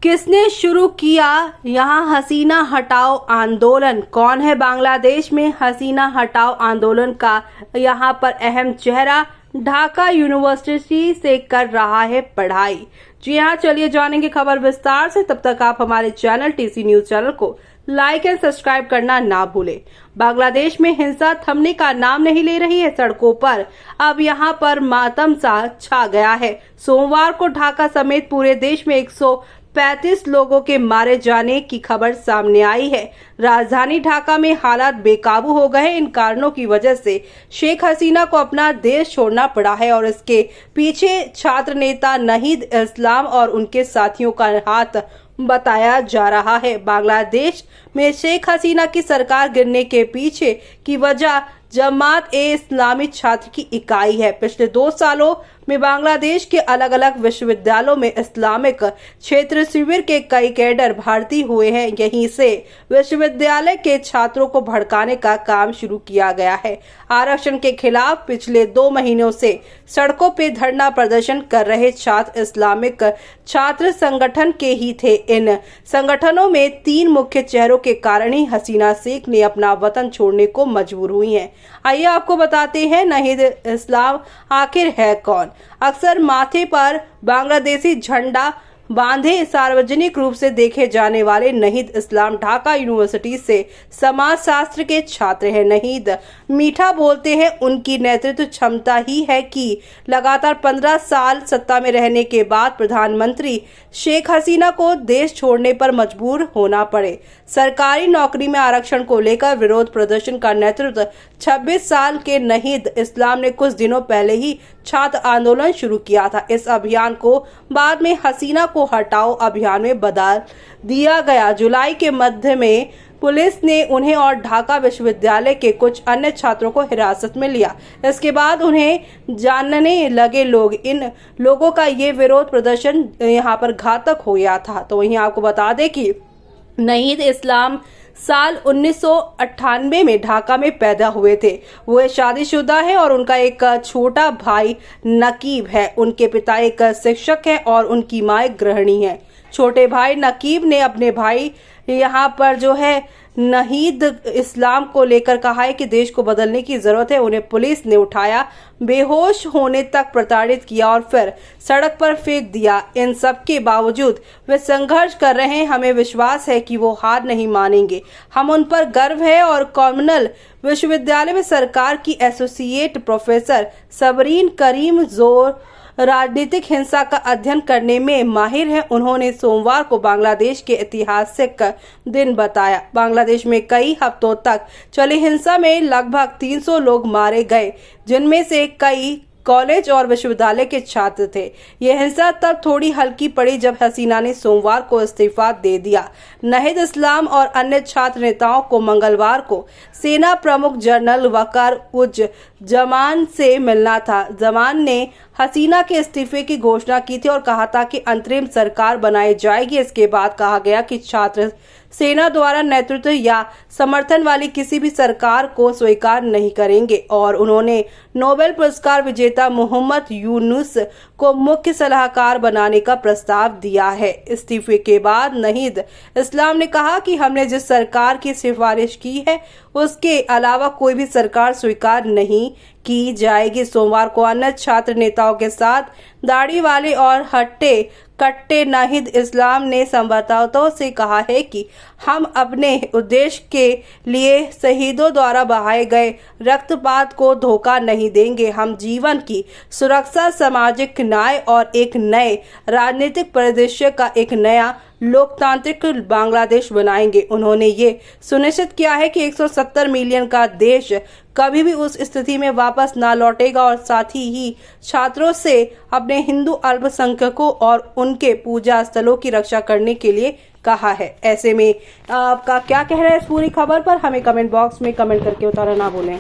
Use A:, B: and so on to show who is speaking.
A: किसने शुरू किया यहाँ हसीना हटाओ आंदोलन? कौन है बांग्लादेश में हसीना हटाओ आंदोलन का यहाँ पर अहम चेहरा? ढाका यूनिवर्सिटी से कर रहा है पढ़ाई। जी हाँ, चलिए जानेंगे खबर विस्तार से। तब तक आप हमारे चैनल टीसी न्यूज चैनल को लाइक एंड सब्सक्राइब करना ना भूलें। बांग्लादेश में हिंसा थमने का नाम नहीं ले रही है। सड़कों पर अब यहाँ पर मातम सा छा गया है। सोमवार को ढाका समेत पूरे देश में 135 लोगों के मारे जाने की खबर सामने आई है। राजधानी ढाका में हालात बेकाबू हो गए। इन कारणों की वजह से शेख हसीना को अपना देश छोड़ना पड़ा है और इसके पीछे छात्र नेता नहीद इस्लाम और उनके साथियों का हाथ बताया जा रहा है। बांग्लादेश में शेख हसीना की सरकार गिरने के पीछे की वजह जमात ए इस्लामी छात्र की इकाई है। पिछले 2 सालों में बांग्लादेश के अलग अलग विश्वविद्यालयों में इस्लामिक क्षेत्र शिविर के कई कैडर भर्ती हुए हैं। यहीं से विश्वविद्यालय के छात्रों को भड़काने का काम शुरू किया गया है। आरक्षण के खिलाफ पिछले 2 महीनों से सड़कों पर धरना प्रदर्शन कर रहे छात्र इस्लामिक छात्र संगठन के ही थे। इन संगठनों में 3 मुख्य चेहरों के कारण ही हसीना शेख ने अपना वतन छोड़ने को मजबूर हुई हैं। आइए आपको बताते हैं नहीद इस्लाम आखिर है कौन। अक्सर माथे पर बांग्लादेशी झंडा बांधे सार्वजनिक रूप से देखे जाने वाले नहीद इस्लाम ढाका यूनिवर्सिटी से समाजशास्त्र के छात्र हैं। नहीद मीठा बोलते हैं। उनकी नेतृत्व क्षमता ही है कि लगातार 15 साल सत्ता में रहने के बाद प्रधानमंत्री शेख हसीना को देश छोड़ने पर मजबूर होना पड़े। सरकारी नौकरी में आरक्षण को लेकर विरोध प्रदर्शन का नेतृत्व 26 साल के नहीद इस्लाम ने कुछ दिनों पहले ही छात्र आंदोलन शुरू किया था। इस अभियान को बाद में हसीना को हटाओ अभियान में बदल दिया गया। जुलाई के मध्य में पुलिस ने उन्हें और ढाका विश्वविद्यालय के कुछ अन्य छात्रों को हिरासत में लिया। इसके बाद उन्हें जानने लगे लोग। इन लोगों का ये विरोध प्रदर्शन यहाँ पर घातक हो गया था। तो वहीं आपको बता दें कि नहीद इस्लाम साल 1998 में ढाका में पैदा हुए थे। वो शादीशुदा है और उनका एक छोटा भाई नकीब है। उनके पिता एक शिक्षक हैं और उनकी मां एक गृहिणी है। छोटे भाई नकीब ने अपने भाई यहाँ पर जो है नहीद इस्लाम को लेकर कहा है कि देश को बदलने की जरूरत है। उन्हें पुलिस ने उठाया, बेहोश होने तक प्रताड़ित किया और फिर सड़क पर फेंक दिया। इन सब के बावजूद वे संघर्ष कर रहे हैं। हमें विश्वास है कि वो हार नहीं मानेंगे। हम उन पर गर्व है। और कॉर्नेल विश्वविद्यालय में सरकार की एसोसिएट प्रोफेसर सबरीन करीम जोर राजनीतिक हिंसा का अध्ययन करने में माहिर है। उन्होंने सोमवार को बांग्लादेश के ऐतिहासिक दिन बताया। बांग्लादेश में कई हफ्तों तक चली हिंसा में लगभग 300 लोग मारे गए, जिनमें से कई कॉलेज और विश्वविद्यालय के छात्र थे। यह हिंसा तब थोड़ी हल्की पड़ी जब हसीना ने सोमवार को इस्तीफा दे दिया। नहीद इस्लाम और अन्य छात्र नेताओं को मंगलवार को सेना प्रमुख जनरल वकार उज जमान से मिलना था। जमान ने हसीना के इस्तीफे की घोषणा की थी और कहा था कि अंतरिम सरकार बनाई जाएगी। इसके बाद कहा गया कि छात्र सेना द्वारा नेतृत्व या समर्थन वाली किसी भी सरकार को स्वीकार नहीं करेंगे और उन्होंने नोबेल पुरस्कार विजेता मोहम्मद यूनुस को मुख्य सलाहकार बनाने का प्रस्ताव दिया है। इस्तीफे के बाद नहीद इस्लाम ने कहा कि हमने जिस सरकार की सिफारिश की है उसके अलावा कोई भी सरकार स्वीकार नहीं की जाएगी। सोमवार को अन्य छात्र नेताओं के साथ दाढ़ी वाले और हट्टे कट्टे नहीद इस्लाम ने संवाददाताओं से कहा है कि हम अपने उद्देश्य के लिए शहीदों द्वारा बहाए गए रक्तपात को धोखा नहीं देंगे। हम जीवन की सुरक्षा, सामाजिक न्याय और एक नए राजनीतिक परिदृश्य का एक नया लोकतांत्रिक बांग्लादेश बनाएंगे। उन्होंने ये सुनिश्चित किया है कि 170 मिलियन का देश कभी भी उस स्थिति में वापस ना लौटेगा और साथ ही छात्रों से अपने हिंदू अल्पसंख्यकों और उनके पूजा स्थलों की रक्षा करने के लिए कहा है। ऐसे में आपका क्या कहना है इस पूरी खबर पर? हमें कमेंट बॉक्स में कमेंट करके बताना ना भूलें।